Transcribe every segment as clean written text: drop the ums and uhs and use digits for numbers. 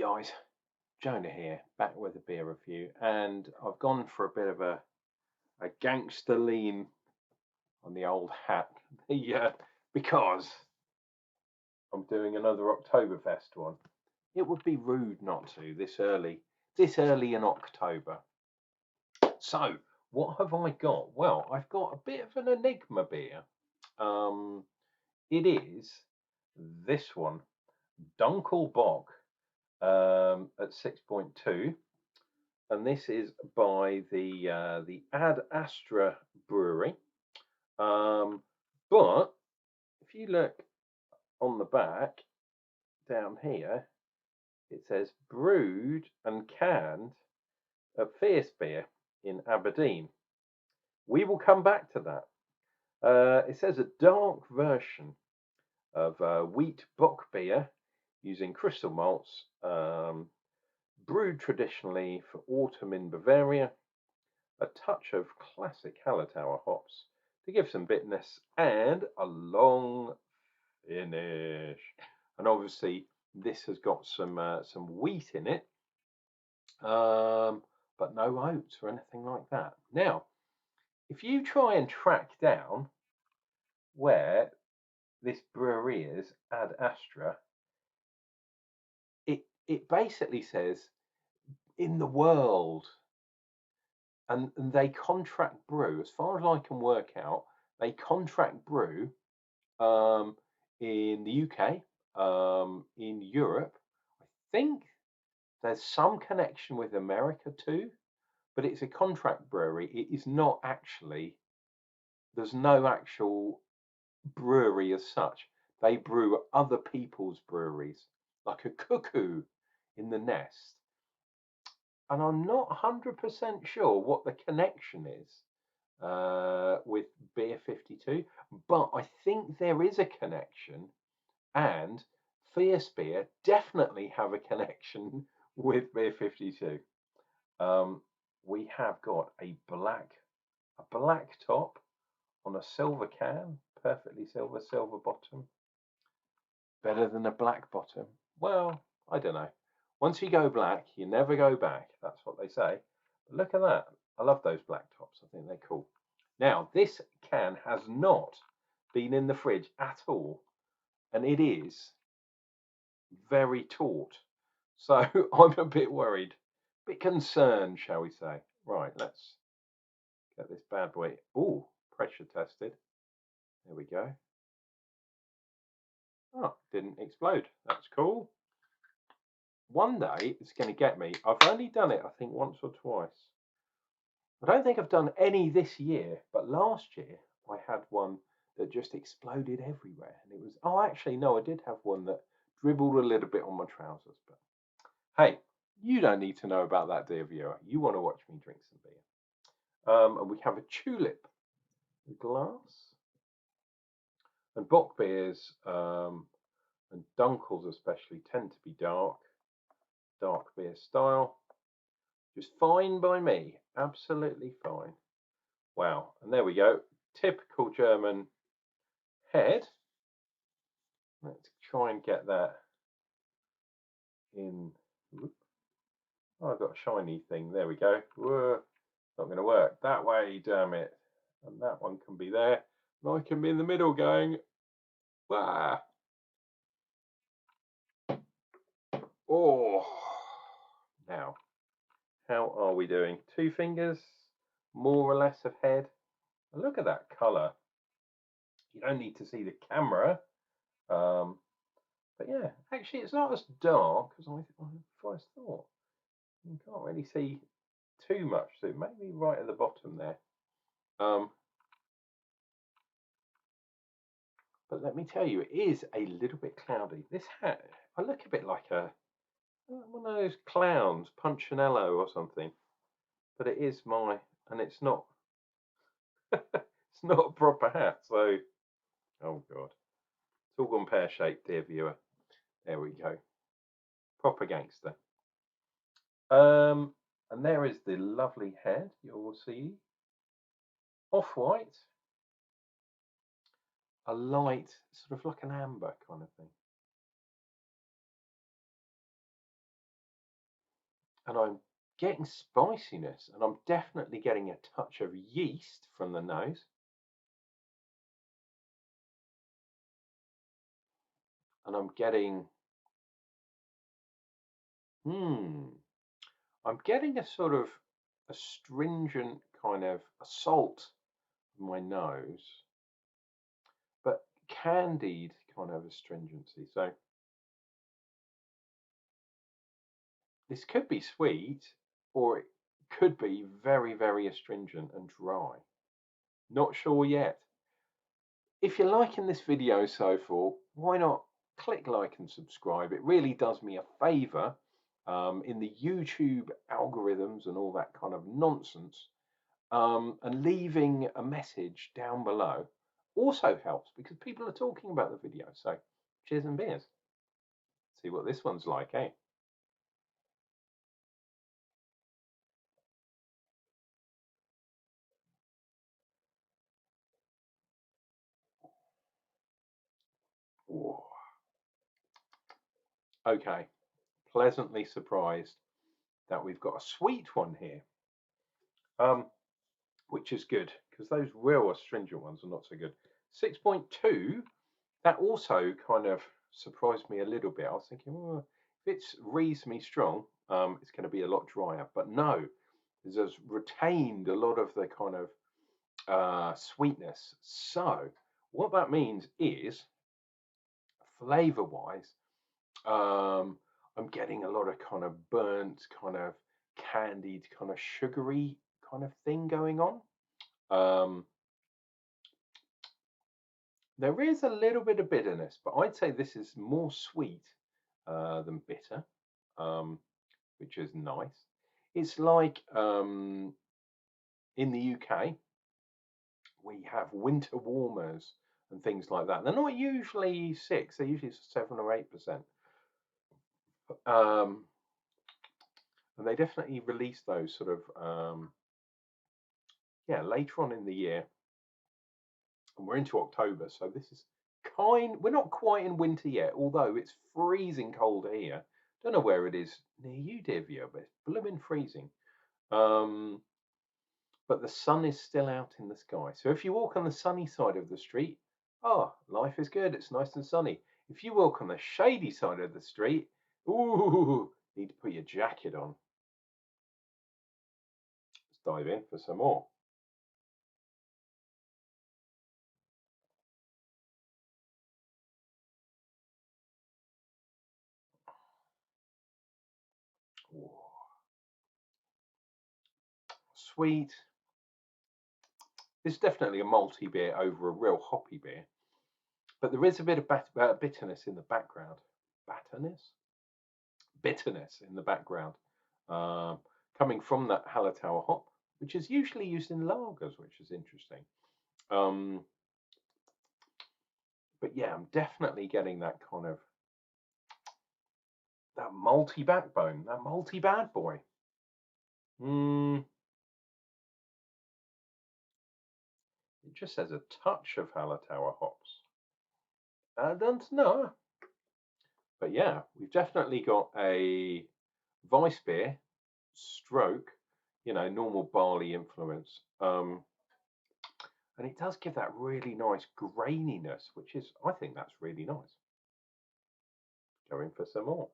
guys, Jonah here, back with a beer review, and I've gone for a bit of a gangster lean on the old hat, because I'm doing another Oktoberfest one. It would be rude not to this early in October. So what have I got? Well, I've got a bit of an enigma beer. It is this one, Dunkles Bock, at 6.2. And this is by the Astra brewery. But if you look on the back down here, it says brewed and canned at Fierce Beer in Aberdeen. We will come back to that. It says a dark version of wheat bock beer using crystal malts, brewed traditionally for autumn in Bavaria, a touch of classic Hallertauer hops to give some bitterness and a long finish. And obviously this has got some wheat in it, but no oats or anything like that. Now, if you try and track down where this brewery is, Ad Astra, it basically says in the world. And they contract brew, as far as I can work out, they contract brew in the UK, in Europe. I think there's some connection with America too, but it's a contract brewery. It is not actually, there's no actual brewery as such. They brew other people's breweries, like a cuckoo in the nest. And I'm not 100% sure what the connection is with Beer 52, but I think there is a connection, and Fierce Beer definitely have a connection with Beer 52. We have got a black top on a silver can, perfectly silver bottom. Better than a black bottom? Well, I don't know. Once you go black, you never go back. That's what they say. But look at that. I love those black tops. I think they're cool. Now, this can has not been in the fridge at all. And it is very taut. So I'm a bit worried. A bit concerned, shall we say. Right, let's get this bad boy. Oh, pressure tested. There we go. Oh, didn't explode. That's cool. One day it's going to get me. I've only done it, I think, once or twice. I don't think I've done any this year, but last year I had one that just exploded everywhere. And it was, oh, actually, no, I did have one that dribbled a little bit on my trousers. But hey, you don't need to know about that, dear viewer. You want to watch me drink some beer. And we have a tulip glass. And bock beers and Dunkles especially tend to be dark beer style. Just fine by me, absolutely fine. Wow, and there we go. Typical German head. Let's try and get that in. Oh, I've got a shiny thing. There we go. Whoa, not going to work. That way, damn it. And that one can be there. And I can be in the middle going, wah. Oh, now, how are we doing? 2 fingers, more or less of head. And look at that colour. You don't need to see the camera. But yeah, actually, it's not as dark as I first thought. You can't really see too much, so maybe right at the bottom there. But let me tell you, it is a little bit cloudy. This hat, I look a bit like one of those clowns, Punchinello or something. But it is and it's not, it's not a proper hat. So, oh God, it's all gone pear-shaped, dear viewer. There we go, proper gangster. And there is the lovely head. You'll see off-white, a light, sort of like an amber kind of thing. and I'm getting spiciness, and I'm definitely getting a touch of yeast from the nose. And I'm getting, I'm getting a sort of astringent kind of salt in my nose, but candied kind of astringency. So this could be sweet, or it could be very, very astringent and dry. Not sure yet. If you're liking this video so far, why not click like and subscribe? It really does me a favor in the YouTube algorithms and all that kind of nonsense. And leaving a message down below also helps because people are talking about the video. So cheers and beers. See what this one's like, eh? Ooh. Okay, pleasantly surprised that we've got a sweet one here, which is good because those real astringent ones are not so good. 6.2, that also kind of surprised me a little bit. I was thinking, well, if it's reasonably strong, it's going to be a lot drier. But no, it has retained a lot of the kind of sweetness. So what that means is, flavor-wise, I'm getting a lot of kind of burnt, kind of candied, kind of sugary kind of thing going on. There is a little bit of bitterness, but I'd say this is more sweet than bitter, which is nice. It's like in the UK, we have winter warmers and things like that. They're not usually 6; they're usually 7 or 8%. And they definitely release those sort of yeah, later on in the year. And we're into October, so this is we're not quite in winter yet, although it's freezing cold here. Don't know where it is near you, dear viewer, but it's blooming freezing. But the sun is still out in the sky. So if you walk on the sunny side of the street, life is good. It's nice and sunny. If you walk on the shady side of the street, ooh, need to put your jacket on. Let's dive in for some more. Ooh. Sweet. This is definitely a malty beer over a real hoppy beer, but there is a bit of bitterness in the background. Bitterness in the background, coming from that Hallertauer hop, which is usually used in lagers, which is interesting. But yeah, I'm definitely getting that kind of that malty backbone, that malty bad boy. It just has a touch of Hallertauer hops. I don't know. But yeah, we've definitely got a Weiss beer stroke, normal barley influence. And it does give that really nice graininess, which is, I think that's really nice. Going for some more.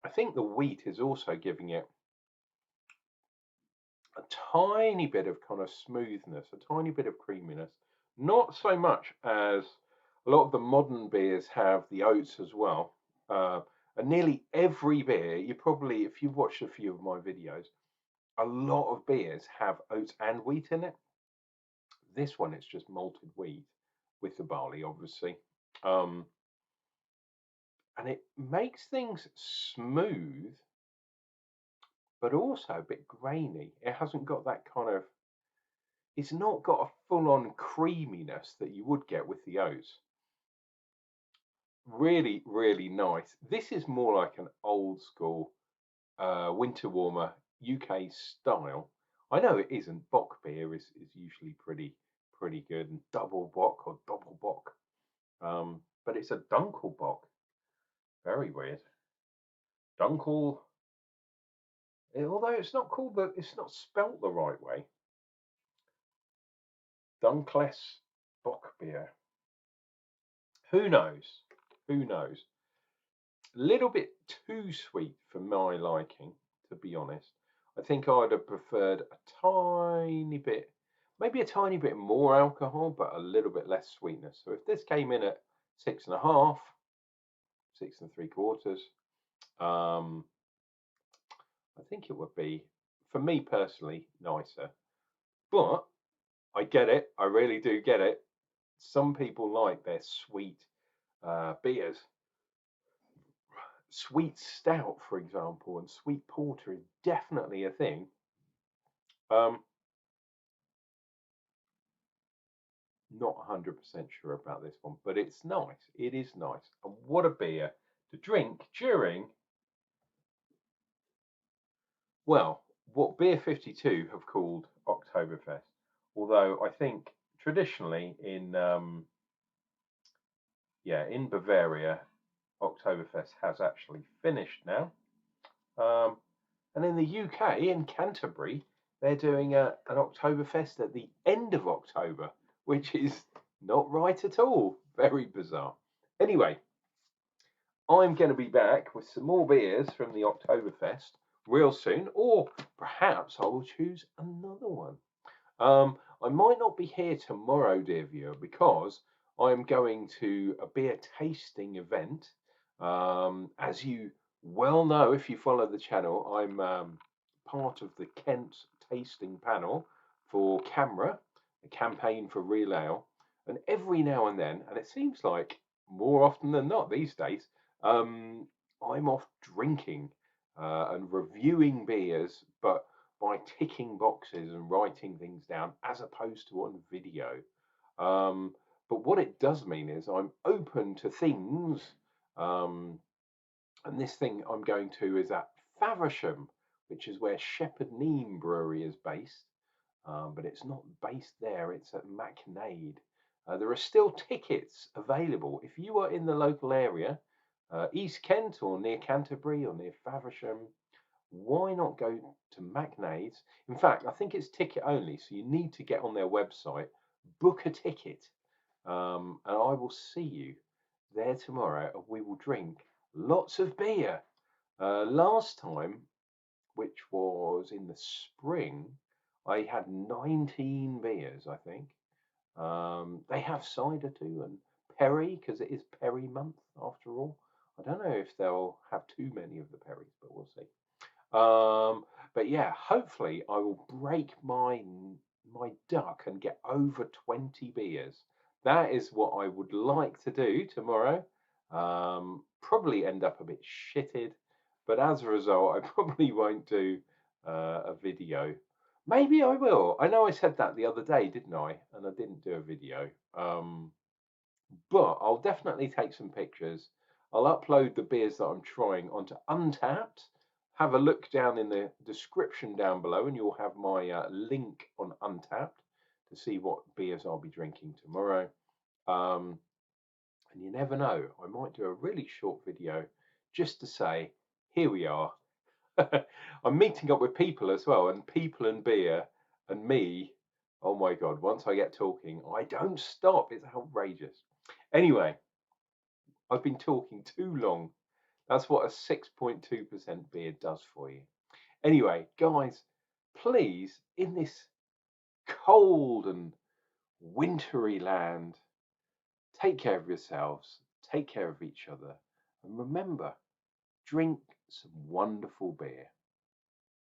I think the wheat is also giving it a tiny bit of kind of smoothness, a tiny bit of creaminess. Not so much as a lot of the modern beers have the oats as well. And nearly every beer, you probably, if you've watched a few of my videos, a lot of beers have oats and wheat in it. This one, it's just malted wheat with the barley, obviously. And it makes things smooth, but also a bit grainy. It hasn't got that kind of, it's not got a full-on creaminess that you would get with the oats. Really, really nice. This is more like an old school winter warmer UK style. I know it isn't. Bock beer is usually pretty good, and double bock or double bock. But it's a Dunkel Bock. Very weird. Dunkel, although it's not called it's not spelt the right way. Dunkles Bockbier. Who knows? Who knows? A little bit too sweet for my liking, to be honest. I think I'd have preferred a tiny bit, maybe a tiny bit more alcohol, but a little bit less sweetness. So if this came in at 6.5, 6 3/4, um, I think it would be, for me personally, nicer. But I get it. I really do get it. Some people like their sweet beers. Sweet stout, for example, and sweet porter is definitely a thing. Um, Not 100% sure about this one, but it's nice. It is nice. And what a beer to drink during, well, what Beer 52 have called Oktoberfest. Although I think traditionally in Bavaria, Oktoberfest has actually finished now. Um, and in the UK, in Canterbury, they're doing an Oktoberfest at the end of October, which is not right at all. Very bizarre. Anyway, I'm going to be back with some more beers from the Oktoberfest real soon, or perhaps I will choose another one. I might not be here tomorrow, dear viewer, because I'm going to a beer tasting event. As you well know, if you follow the channel, I'm part of the Kent tasting panel for CAMRA, the campaign for real ale. And every now and then, and it seems like more often than not these days, I'm off drinking and reviewing beers, but by ticking boxes and writing things down as opposed to on video. But what it does mean is I'm open to things. Um, and this thing I'm going to is at Faversham, which is where Shepherd Neame Brewery is based. But it's not based there, it's at Macknade. There are still tickets available if you are in the local area, East Kent or near Canterbury or near Faversham. Why not go to Macknade's? In fact, I think it's ticket only, so you need to get on their website, book a ticket, and I will see you there tomorrow. And we will drink lots of beer. Last time, which was in the spring, I had 19 beers, I think. They have cider too, and perry, because it is perry month after all. I don't know if they'll have too many of the perries, but we'll see. But yeah, hopefully I will break my duck and get over 20 beers. That is what I would like to do tomorrow. Probably end up a bit shitted, but as a result, I probably won't do a video. Maybe I will. I know I said that the other day, didn't I? And I didn't do a video. But I'll definitely take some pictures. I'll upload the beers that I'm trying onto Untapped. Have a look down in the description down below, and you'll have my link on Untapped to see what beers I'll be drinking tomorrow. And you never know, I might do a really short video just to say, here we are. I'm meeting up with people as well, and people and beer and me. Oh my God, once I get talking, I don't stop. It's outrageous. Anyway, I've been talking too long. That's what a 6.2% beer does for you. Anyway, guys, please, in this cold and wintry land, take care of yourselves, take care of each other, and remember, drink some wonderful beer.